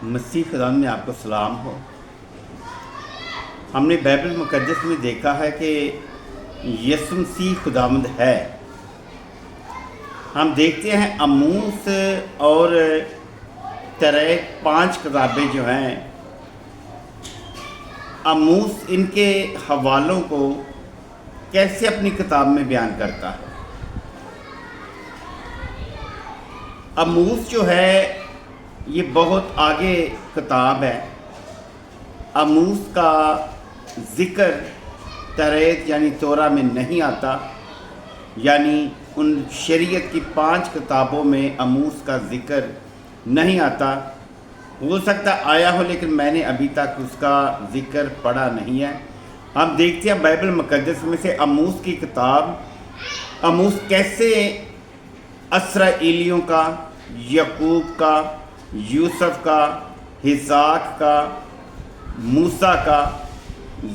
مسیح خدا میں آپ کو سلام ہو۔ ہم نے بائبل مقدس میں دیکھا ہے کہ یسوع مسیح خداوند ہے۔ ہم دیکھتے ہیں آموس اور تریخ 5 کتابیں جو ہیں، آموس ان کے حوالوں کو کیسے اپنی کتاب میں بیان کرتا ہے۔ آموس جو ہے یہ بہت آگے کتاب ہے۔ آموس کا ذکر تریخ یعنی تورا میں نہیں آتا، یعنی ان شریعت کی 5 کتابوں میں آموس کا ذکر نہیں آتا۔ ہو سکتا آیا ہو، لیکن میں نے ابھی تک اس کا ذکر پڑھا نہیں ہے۔ ہم دیکھتے ہیں بائبل مقدس میں سے آموس کی کتاب، آموس کیسے اسرائیلیوں کا، یعقوب کا، یوسف کا، اسحاق کا، موسیٰ کا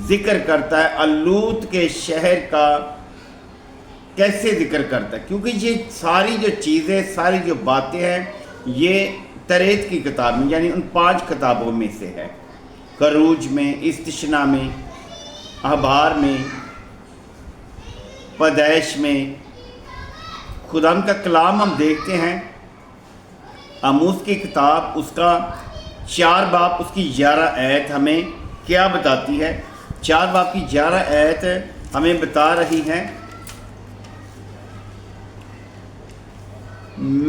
ذکر کرتا ہے، لوط کے شہر کا کیسے ذکر کرتا ہے، کیونکہ یہ ساری جو چیزیں، ساری جو باتیں ہیں، یہ تریخ کی کتاب میں یعنی ان 5 کتابوں میں سے ہے۔ خروج میں، استثنا میں، اخبار میں، پیدائش میں، خدا کا کلام ہم دیکھتے ہیں۔ آموس کی کتاب، اس کا 4 باب، اس کی 11 آیت ہمیں کیا بتاتی ہے؟ 4 باب کی 11 آیت ہمیں بتا رہی ہے،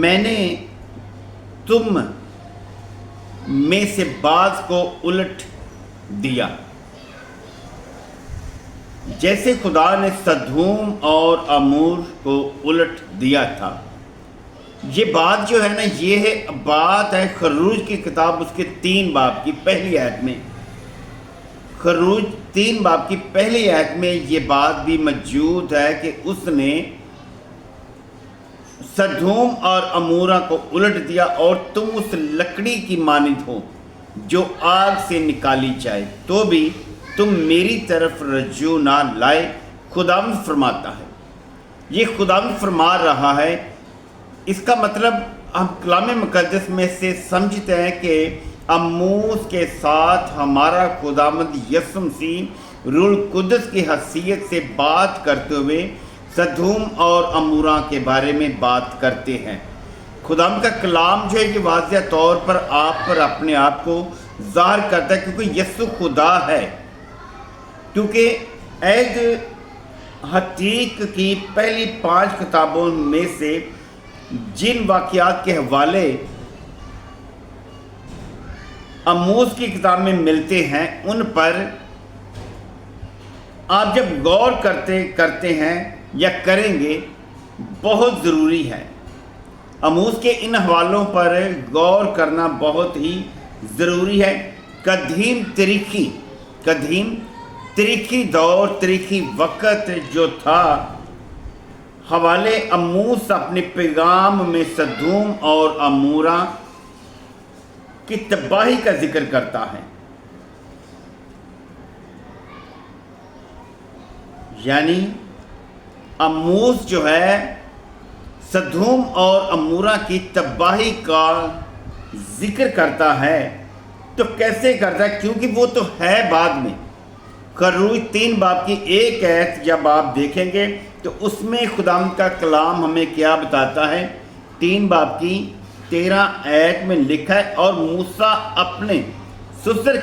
میں نے تم میں سے بعض کو الٹ دیا، جیسے خدا نے سدوم اور عمور کو الٹ دیا تھا۔ یہ بات جو ہے نا، یہ بات ہے خروج کی کتاب، اس کے 3 باب کی پہلی آیت میں۔ خروج 3 باب کی پہلی آیت میں یہ بات بھی موجود ہے کہ اس نے سدوم اور عمورہ کو الٹ دیا، اور تم اس لکڑی کی مانند ہو جو آگ سے نکالی جائے، تو بھی تم میری طرف رجوع نہ لائے، خداوند فرماتا ہے۔ یہ خداوند فرما رہا ہے۔ اس کا مطلب ہم کلام مقدس میں سے سمجھتے ہیں کہ آموس کے ساتھ ہمارا خداوند یسوع مسیح روح القدس کی حیثیت سے بات کرتے ہوئے سدوم اور عمورہ کے بارے میں بات کرتے ہیں۔ خداوند کا کلام جو ہے یہ واضح طور پر آپ پر اپنے آپ کو ظاہر کرتا ہے، کیونکہ یسوع خدا ہے۔ کیونکہ عہد عتیق کی پہلی 5 کتابوں میں سے جن واقعات کے حوالے آموس کی کتاب میں ملتے ہیں، ان پر آپ جب غور کرتے ہیں یا کریں گے، بہت ضروری ہے۔ آموس کے ان حوالوں پر غور کرنا بہت ہی ضروری ہے۔ قدیم تاریخی دور، تاریخی وقت جو تھا، حوالے آموس اپنے پیغام میں سدوم اور عمورہ کی تباہی کا ذکر کرتا ہے۔ یعنی آموس جو ہے سدوم اور عمورہ کی تباہی کا ذکر کرتا ہے۔ تو کیسے کرتا ہے؟ کیونکہ وہ تو ہے بعد میں۔ خروج 3 باب کی 1 آیت جب آپ دیکھیں گے تو اس میں خداوند کا کلام ہمیں کیا بتاتا ہے؟ 3 باب کی 13 آیت میں لکھا ہے، اور موسیٰ اپنے سسر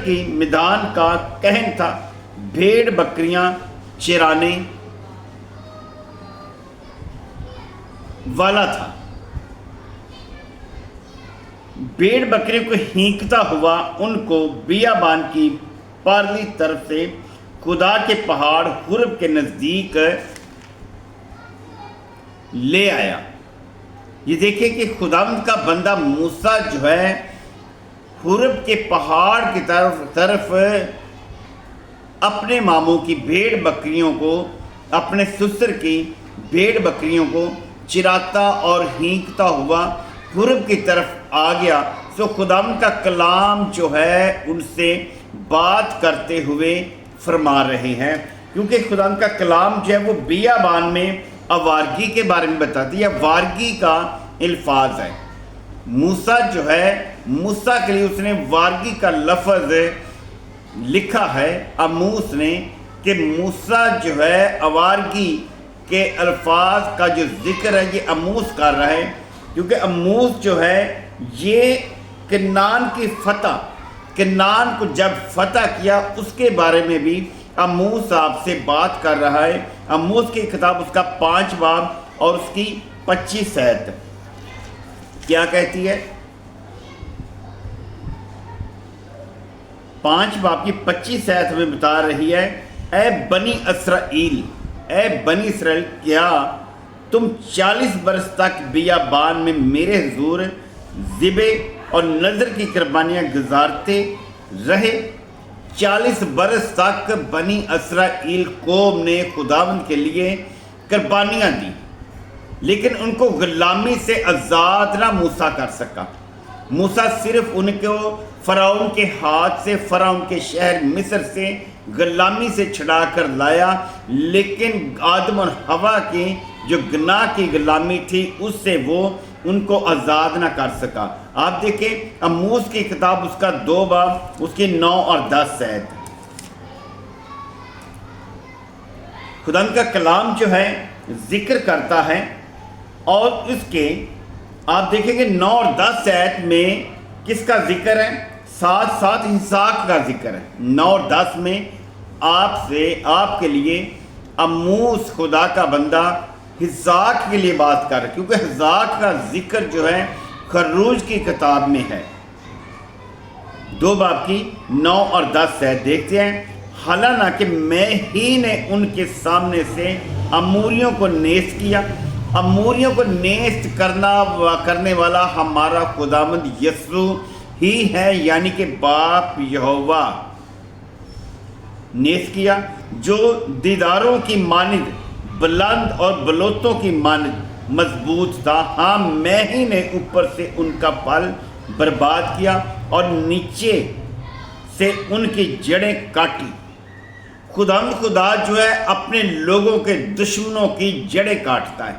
کی میدان کا کہن تھا، بھیڑ بکریاں چرانے والا تھا۔ بھیڑ بکریوں کو ہینکتا ہوا ان کو بیابان کی پارلی طرف سے خدا کے پہاڑ حورب کے نزدیک لے آیا۔ یہ دیکھیں کہ خداوند کا بندہ موسیٰ جو ہے حورب کے پہاڑ کی طرف اپنے ماموں کی بھیڑ بکریوں کو، اپنے سسر کی بھیڑ بکریوں کو چراتا اور ہینکتا ہوا حورب کی طرف آ گیا۔ سو خداوند کا کلام جو ہے ان سے بات کرتے ہوئے فرما رہے ہیں، کیونکہ خداوند کا کلام جو ہے وہ بیابان میں آوارگی کے بارے میں بتاتی ہے۔ آوارگی کا الفاظ ہے، موسیٰ جو ہے، موسیٰ کے لیے اس نے وارگی کا لفظ لکھا ہے اموس نے، کہ موسیٰ جو ہے اوارگی کے الفاظ کا جو ذکر ہے یہ اموس کر رہا ہے، کیونکہ اموس جو ہے یہ کنعان کی فتح، کنعان کو جب فتح کیا اس کے بارے میں بھی اموس آپ سے بات کر رہا ہے۔ اموس کی کتاب اس کا 5 باب اور اس کی 25 آیت کیا کہتی ہے؟ 5 باب کی 25 آیت ہمیں بتا رہی ہے، اے بنی اسرائیل، اے بنی اسرائیل، کیا تم 40 برس تک بیابان میں میرے حضور ذبح اور نذر کی قربانیاں گزارتے رہے؟ 40 برس تک بنی اسرائیل قوم نے خداوند کے لیے قربانیاں دی، لیکن ان کو غلامی سے آزاد نہ موسیٰ کر سکا۔ موسیٰ صرف ان کو فرعون کے ہاتھ سے، فرعون کے شہر مصر سے غلامی سے چھڑا کر لایا، لیکن آدم اور حوا کی جو گناہ کی غلامی تھی اس سے وہ ان کو آزاد نہ کر سکا۔ آپ دیکھیں اموس کی کتاب اس کا 2 باب اس کی 9 اور 10 آیت، خدا کا کلام جو ہے ذکر کرتا ہے، اور اس کے آپ دیکھیں گے 9 اور 10 آیت میں کس کا ذکر ہے؟ ساتھ ساتھ اسحاق کا ذکر ہے۔ 9 اور 10 میں آپ کے لیے اموس خدا کا بندہ اسحاق کے لیے بات کر رہا ہے، کیونکہ اسحاق کا ذکر جو ہے خروج کی کتاب میں ہے۔ 2 باب کی 9 اور 10 آیت دیکھتے ہیں، حالانکہ میں ہی نے ان کے سامنے سے اموریوں کو نیست کیا۔ اموریوں کو نیست کرنے والا ہمارا خداوند یسوع ہی ہے، یعنی کہ باپ یہوہ نیست کیا، جو دیداروں کی مانند بلند اور بلوتوں کی مانند مضبوط تھا۔ ہاں میں ہی نے اوپر سے ان کا پھل برباد کیا اور نیچے سے ان کی جڑیں کاٹی۔ خدا جو ہے اپنے لوگوں کے دشمنوں کی جڑیں کاٹتا ہے۔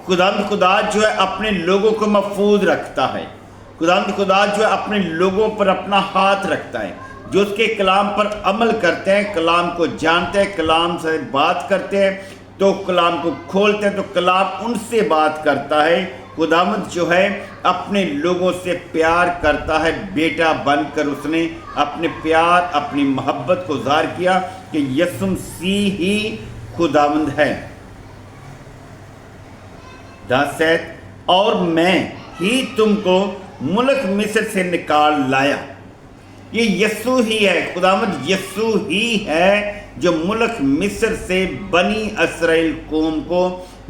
خدا جو ہے اپنے لوگوں کو محفوظ رکھتا ہے۔ خدا جو ہے اپنے لوگوں پر اپنا ہاتھ رکھتا ہے، جو اس کے کلام پر عمل کرتے ہیں، کلام کو جانتے ہیں، کلام سے بات کرتے ہیں، تو کلام کو کھولتے ہیں تو کلام ان سے بات کرتا ہے۔ خداوند جو ہے اپنے لوگوں سے پیار کرتا ہے، بیٹا بن کر اس نے اپنے پیار، اپنی محبت کو ظاہر کیا کہ یسوع مسیح ہی خداوند ہے۔ 10 آیت، اور میں ہی تم کو ملک مصر سے نکال لایا۔ یہ یسوع ہی ہے، خداوند یسوع ہی ہے جو ملک مصر سے بنی اسرائیل قوم کو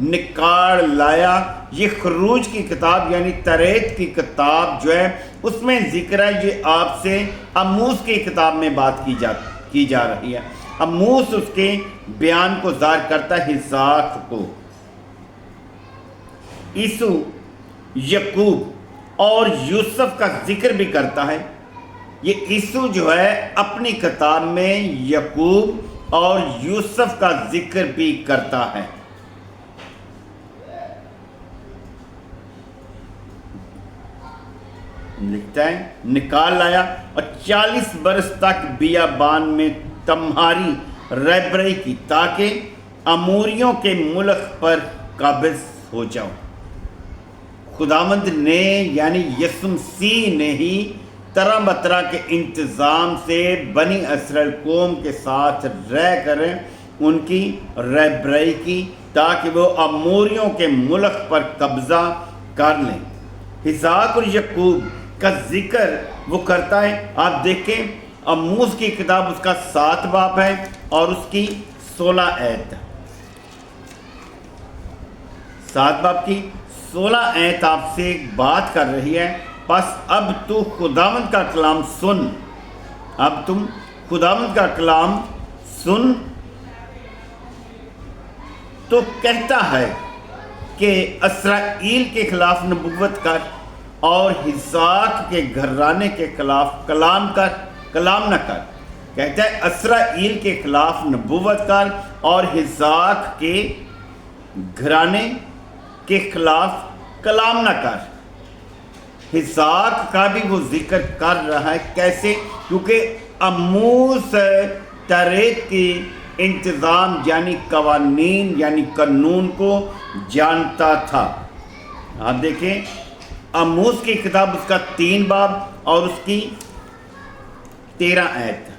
نکال لایا۔ یہ خروج کی کتاب یعنی تریت کی کتاب جو ہے اس میں ذکر ہے، یہ آپ سے اموس کی کتاب میں بات کی جا رہی ہے۔ اموس اس کے بیان کو ظاہر کرتا ہے اسحاق کو۔ عیسو، یعقوب اور یوسف کا ذکر بھی کرتا ہے۔ یہ عیسو جو ہے اپنی کتاب میں یعقوب اور یوسف کا ذکر بھی کرتا ہے۔ لکھتا ہے نکال لایا اور 40 برس تک بیابان میں تمہاری رہبری کی، تاکہ اموریوں کے ملک پر قابض ہو جاؤ۔ خداوند نے یعنی یسوع مسیح نے ہی طرح بطرح کے انتظام سے بنی اسرائیل قوم کے ساتھ رہ کر ان کی رہبری کی، تاکہ وہ اموریوں کے ملک پر قبضہ کر لیں۔ اسحاق اور یعقوب کا ذکر وہ کرتا ہے۔ آپ دیکھیں اموس کی کتاب اس کا 7 باب ہے اور اس کی 16 آیت، 7 باب کی 16 آیت آپ سے ایک بات کر رہی ہے، بس اب تو خداوند کا کلام سن، اب تم خداوند کا کلام سن۔ تو کہتا ہے کہ اسرائیل کے خلاف نبوت کر اور اسحاق کے گھرانے کے خلاف کلام نہ کر۔ کہتا ہے اسرائیل کے خلاف نبوت کر اور اسحاق کے گھرانے کے خلاف کلام نہ کر۔ اسحاق کا بھی وہ ذکر کر رہا ہے. کیسے؟ کیونکہ اموس توریت کی انتظام یعنی قوانین یعنی قانون کو جانتا تھا. آپ دیکھیں اموس کی کتاب اس کا 3 باب اور اس کی 13 آیت.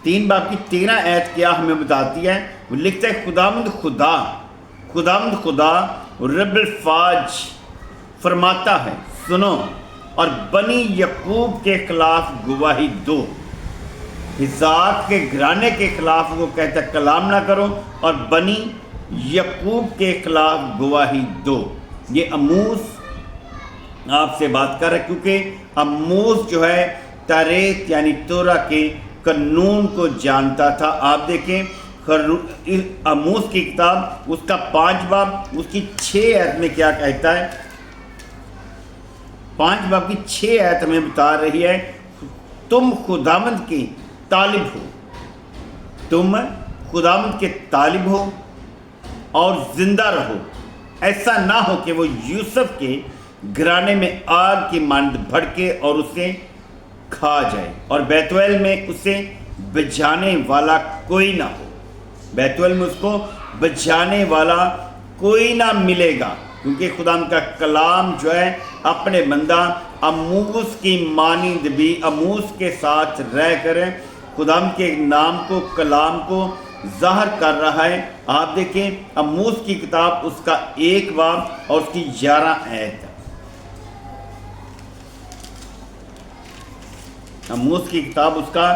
3 باب کی 13 آیت کیا ہمیں بتاتی ہے؟ وہ لکھتا ہے خداوند خدا رب الفاج فرماتا ہے سنو اور بنی یعقوب کے خلاف گواہی دو. اسحاق کے گھرانے کے خلاف وہ کہتا ہے کلام نہ کرو اور بنی یعقوب کے خلاف گواہی دو. یہ اموس آپ سے بات کر رہا ہے کیونکہ اموس جو ہے توریت یعنی تورا کے قانون کو جانتا تھا. آپ دیکھیں اموس کی کتاب اس کا 5 باب اس کی 6 آیت میں کیا کہتا ہے؟ 5 باب کی 6 آیت ہمیں بتا رہی ہے تم خداوند کے طالب ہو، تم خداوند کے طالب ہو اور زندہ رہو. ایسا نہ ہو کہ وہ یوسف کے گھرانے میں آگ کی مانند بھڑکے اور اسے کھا جائے اور بیتویل میں اسے بجھانے والا کوئی نہ ہو. بیتویل میں اس کو بجھانے والا کوئی نہ ملے گا. کیونکہ خدا کا کلام جو ہے اپنے بندہ اموس کی مانند بھی اموس کے ساتھ رہ کر خدا کے نام کو کلام کو ظاہر کر رہا ہے. آپ دیکھیں اموس کی کتاب اس کا 1 باب اور اس کی 11 آیت. اموس کی کتاب اس کا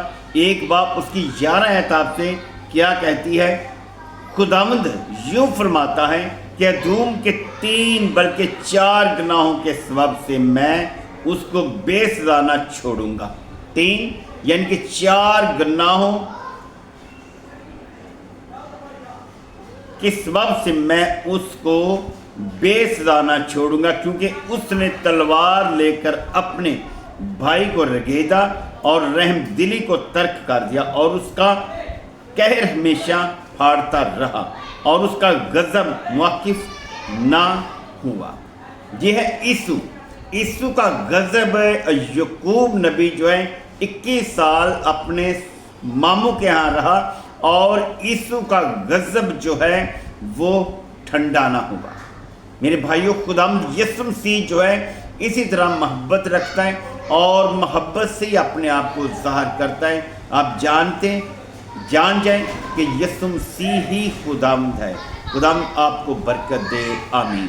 1 باب اس کی 11 آیت آپ سے کیا کہتی ہے؟ خداوند یوں فرماتا ہے کہ ادوم کے 3 بلکہ 4 گناہوں کے سبب سے میں اس کو بے سزا نہ چھوڑوں گا. 3 یعنی کہ 4 گناہوں کے سبب سے میں اس کو بے سزا نہ چھوڑوں گا کیونکہ اس نے تلوار لے کر اپنے بھائی کو رگیدا اور رحم دلی کو ترک کر دیا اور اس کا قہر ہمیشہ پھاڑتا رہا اور اس کا غضب موقف نہ ہوا. یہ ہے عیسو کا غضب. یعقوب نبی جو ہے 21 سال اپنے ماموں کے ہاں رہا اور عیسو کا غضب جو ہے وہ ٹھنڈا نہ ہوگا. میرے بھائیوں خداوند یسوع مسیح جو ہے اسی طرح محبت رکھتا ہے اور محبت سے ہی اپنے آپ کو ظاہر کرتا ہے. آپ جان جائیں کہ یسوع مسیح ہی خداوند ہے. خداوند آپ کو برکت دے. آمین.